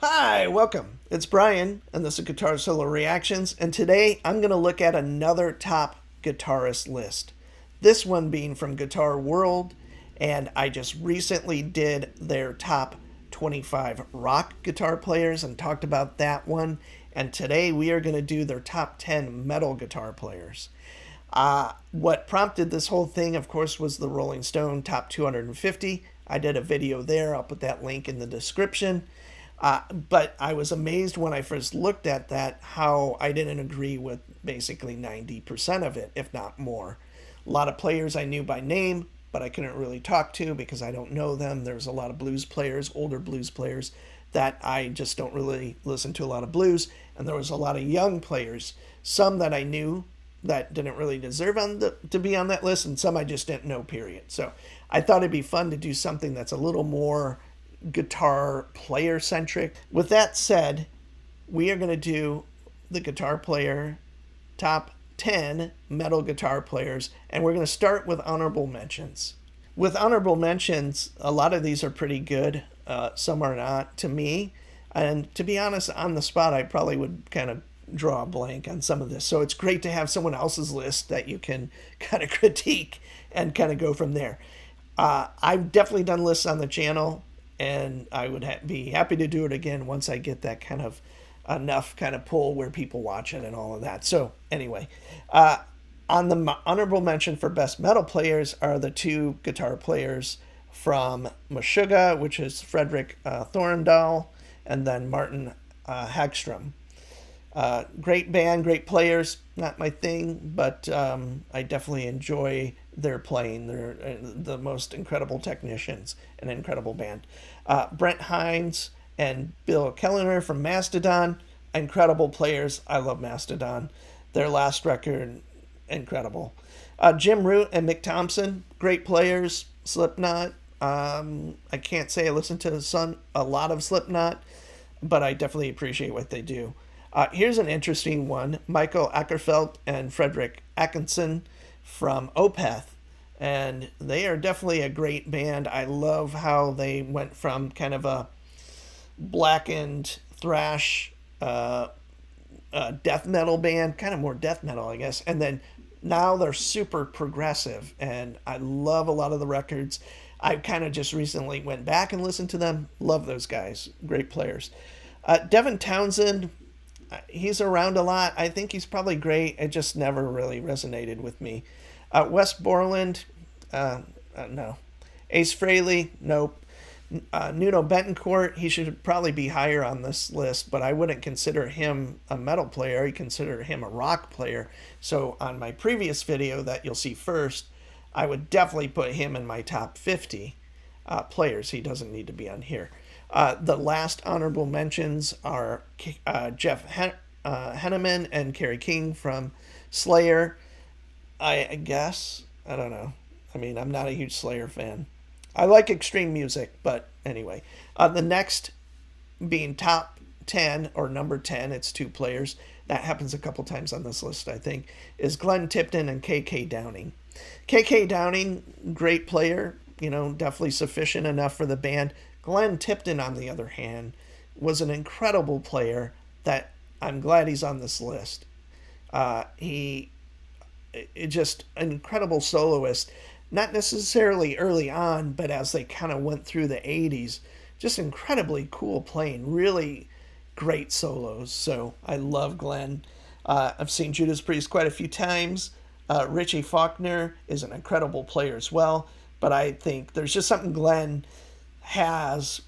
Hi, welcome. It's Brian, and this is Guitar Solo Reactions, and today I'm going to look at another top guitarist list. This one being from Guitar World, and I just recently did their top 25 rock guitar players and talked about that one, and today we are going to do their top 10 metal guitar players. What prompted this whole thing, of course, was the Rolling Stone Top 250. I did a video there. I'll put that link in the description. But I was amazed when I first looked at that how I didn't agree with basically 90% of it, if not more. A lot of players I knew by name, but I couldn't really talk to because I don't know them. There's a lot of blues players, older blues players, that I just don't really listen to a lot of blues. And there was a lot of young players, some that I knew that didn't really deserve to be on that list, and some I just didn't know, period. So I thought it'd be fun to do something that's a little more guitar player centric. With that said, we are going to do the guitar player top 10 metal guitar players, and we're going to start with honorable mentions. With honorable mentions, a lot of these are pretty good, some are not to me. And to be honest, on the spot, I probably would kind of draw a blank on some of this. So it's great to have someone else's list that you can kind of critique and kind of go from there. I've definitely done lists on the channel, and I would be happy to do it again once I get that kind of enough kind of pull where people watch it and all of that. So anyway, on the honorable mention for best metal players are the two guitar players from Meshuggah, which is Fredrik Thorendal and then Martin Hagstrom. Great band, great players. Not my thing, but I definitely enjoy their playing. They're the most incredible technicians, an incredible band. Brent Hinds and Bill Kellner from Mastodon, incredible players. I love Mastodon. Their last record, incredible. Jim Root and Mick Thompson, great players. Slipknot. I can't say I listen to a lot of Slipknot, but I definitely appreciate what they do. Here's an interesting one. Michael Ackerfeld and Fredrik Atkinson from Opeth. And they are definitely a great band. I love how they went from kind of a blackened thrash death metal band, kind of more death metal, I guess. And then now they're super progressive. And I love a lot of the records. I kind of just recently went back and listened to them. Love those guys. Great players. Devin Townsend, he's around a lot. I think he's probably great. It just never really resonated with me. Wes Borland, no. Ace Frehley, nope. Nuno Betancourt, he should probably be higher on this list, but I wouldn't consider him a metal player. I consider him a rock player. So on my previous video that you'll see first, I would definitely put him in my top 50 players. He doesn't need to be on here. The last honorable mentions are Jeff Henneman and Kerry King from Slayer. I guess. I don't know. I mean, I'm not a huge Slayer fan. I like extreme music, but anyway. The next being top 10 or number 10, it's two players. That happens a couple times on this list, I think, is Glenn Tipton and KK Downing. KK Downing, great player, definitely sufficient enough for the band. Glenn Tipton, on the other hand, was an incredible player that I'm glad he's on this list. He just an incredible soloist, not necessarily early on, but as they kind of went through the 80s, just incredibly cool playing, really great solos. So I love Glenn. I've seen Judas Priest quite a few times. Richie Faulkner is an incredible player as well, but I think there's just something Glenn has,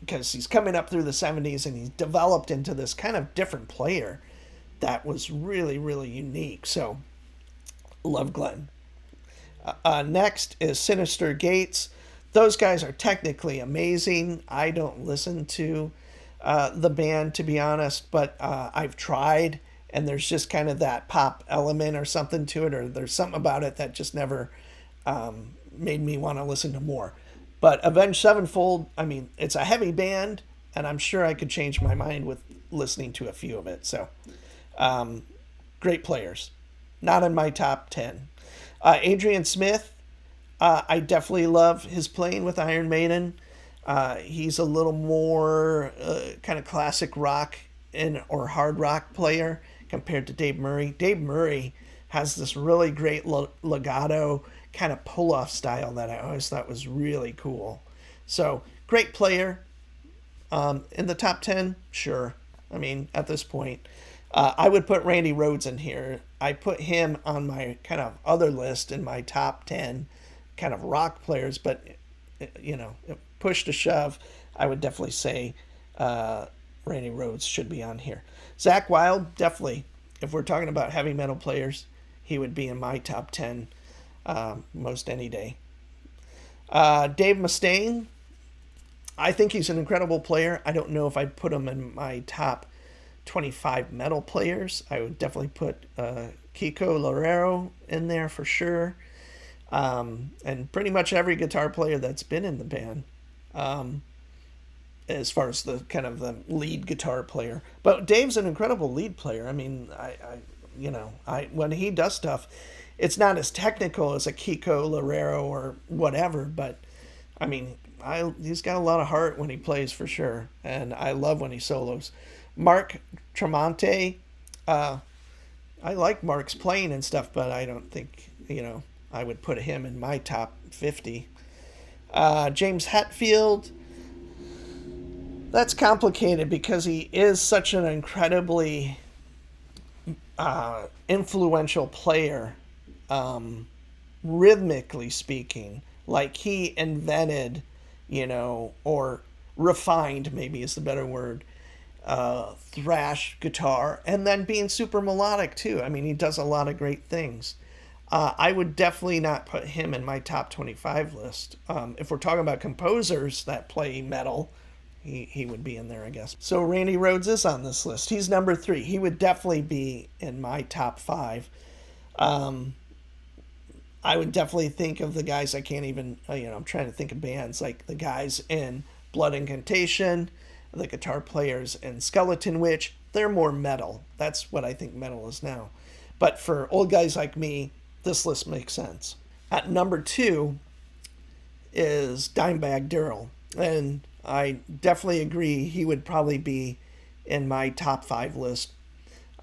because he's coming up through the 70s and he's developed into this kind of different player that was really, really unique. So love Glenn. Next is Sinister Gates. Those guys are technically amazing. I don't listen to the band, to be honest, but I've tried, and there's just kind of that pop element or something to it, or there's something about it that just never made me want to listen to more. But Avenged Sevenfold, I mean, it's a heavy band, and I'm sure I could change my mind with listening to a few of it. So, great players. Not in my top 10. Adrian Smith, I definitely love his playing with Iron Maiden. He's a little more kind of classic rock and or hard rock player compared to Dave Murray. Dave Murray has this really great legato kind of pull off style that I always thought was really cool. So great player. In the top 10, sure. I mean, at this point, I would put Randy Rhoads in here. I put him on my kind of other list in my top 10 kind of rock players, but push to shove, I would definitely say Randy Rhoads should be on here. Zakk Wylde, definitely. If we're talking about heavy metal players, he would be in my top 10 most any day. Dave Mustaine, I think he's an incredible player. I don't know if I'd put him in my top 25 metal players. I would definitely put Kiko Loureiro in there for sure. And pretty much every guitar player that's been in the band, as far as the kind of the lead guitar player. But Dave's an incredible lead player. I mean, I when he does stuff, it's not as technical as a Kiko Loureiro or whatever, but I mean, he's got a lot of heart when he plays for sure, and I love when he solos. Mark Tremonti, I like Mark's playing and stuff, but I don't think I would put him in my top 50. James Hetfield, that's complicated because he is such an incredibly influential player, rhythmically speaking. Like he invented, or refined, maybe is the better word, thrash guitar, and then being super melodic too. I mean, he does a lot of great things. I would definitely not put him in my top 25 list. If we're talking about composers that play metal, he would be in there, I guess. So Randy Rhoads is on this list. He's number 3. He would definitely be in my top 5. I would definitely think of the guys. I can't even, I'm trying to think of bands like the guys in Blood Incantation, the guitar players in Skeleton Witch. They're more metal. That's what I think metal is now. But for old guys like me, this list makes sense. At number 2 is Dimebag Darrell. And I definitely agree he would probably be in my top 5 list.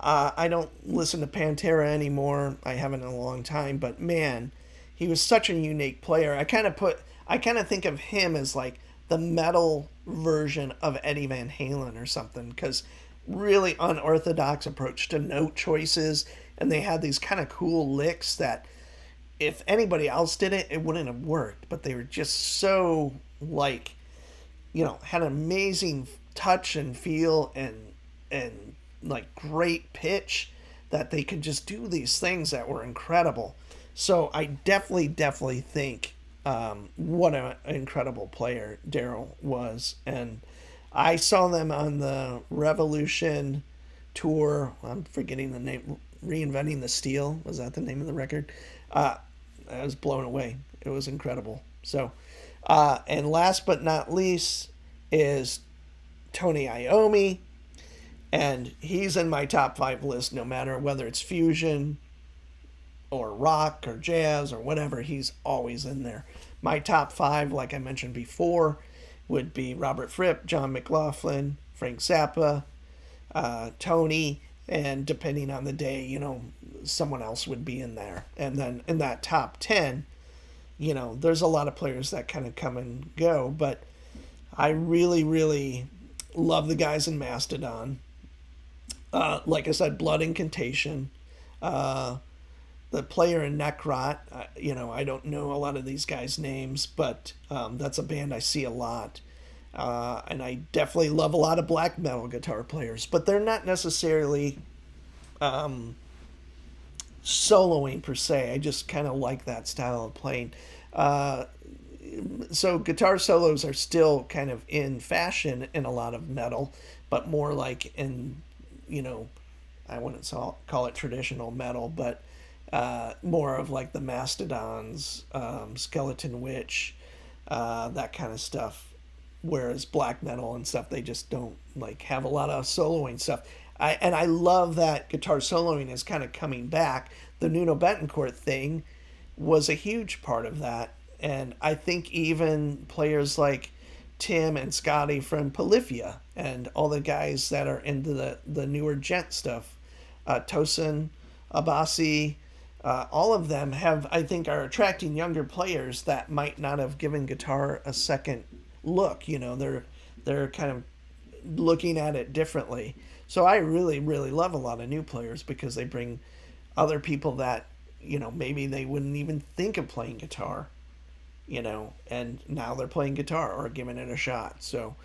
I don't listen to Pantera anymore. I haven't in a long time, but man, he was such a unique player. I kind of think of him as like the metal version of Eddie Van Halen or something, because really unorthodox approach to note choices, and they had these kind of cool licks that if anybody else did it, it wouldn't have worked, but they were just so like, had an amazing touch and feel and like great pitch that they could just do these things that were incredible. So I definitely think what an incredible player Darrell was. And I saw them on the Revolution tour. I'm forgetting the name. Reinventing the Steel. Was that the name of the record? I was blown away. It was incredible. So, and last but not least is Tony Iommi. And he's in my top 5 list no matter whether it's fusion or rock or jazz or whatever. He's always in there. My top 5, like I mentioned before, would be Robert Fripp, John McLaughlin, Frank Zappa, Tony, and depending on the day, someone else would be in there. And then in that top 10, there's a lot of players that kind of come and go, but I really, really love the guys in Mastodon. Like I said, Blood Incantation, the player in Necrot. I don't know a lot of these guys' names, but that's a band I see a lot. And I definitely love a lot of black metal guitar players, but they're not necessarily soloing per se. I just kind of like that style of playing. So guitar solos are still kind of in fashion in a lot of metal, but more like in, I wouldn't call it traditional metal, but more of like the Mastodons, Skeleton Witch, that kind of stuff. Whereas black metal and stuff, they just don't like have a lot of soloing stuff. I love that guitar soloing is kind of coming back. The Nuno Bettencourt thing was a huge part of that. And I think even players like Tim and Scotty from Polyphia and all the guys that are into the newer gent stuff. Tosin, Abasi, all of them have, I think, are attracting younger players that might not have given guitar a second look. You know, they're kind of looking at it differently. So I really, really love a lot of new players because they bring other people that, you know, maybe they wouldn't even think of playing guitar, you know, and now they're playing guitar or giving it a shot. So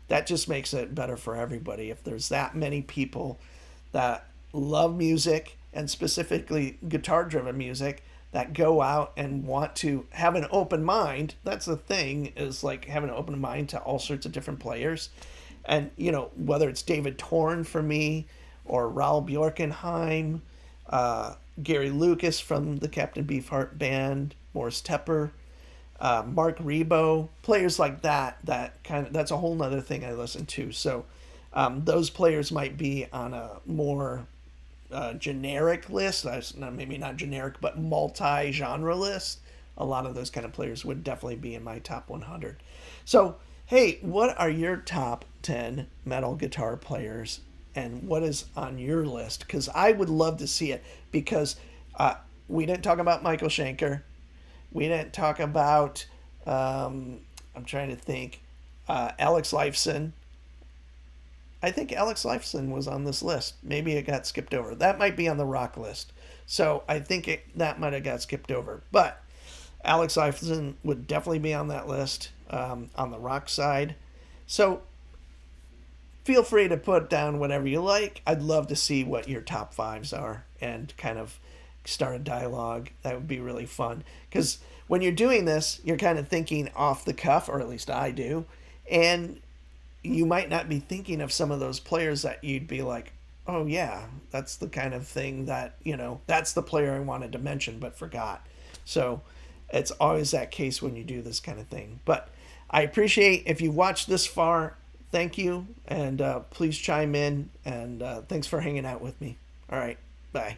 that just makes it better for everybody. If there's that many people that love music and specifically guitar driven music that go out and want to have an open mind, that's the thing, is like having an open mind to all sorts of different players. And, you know, whether it's David Torn for me or Raul Bjorkenheim, Gary Lucas from the Captain Beefheart band, Morris Tepper, Mark Rebo, players like that, that's a whole nother thing I listen to. So those players might be on a more generic list. Maybe not generic, but multi-genre list. A lot of those kind of players would definitely be in my top 100. So, hey, what are your top 10 metal guitar players, and what is on your list? Because I would love to see it, because we didn't talk about Michael Schenker. We didn't talk about, I'm trying to think, Alex Lifeson. I think Alex Lifeson was on this list. Maybe it got skipped over. That might be on the rock list. So I think that might have got skipped over. But Alex Lifeson would definitely be on that list on the rock side. So feel free to put down whatever you like. I'd love to see what your top fives are and kind of start a dialogue. That would be really fun. Because when you're doing this, you're kind of thinking off the cuff, or at least I do. And you might not be thinking of some of those players that you'd be like, oh yeah, that's the kind of thing that, you know, that's the player I wanted to mention but forgot. So it's always that case when you do this kind of thing. But I appreciate if you watched this far. Thank you. And please chime in. And thanks for hanging out with me. All right. Bye.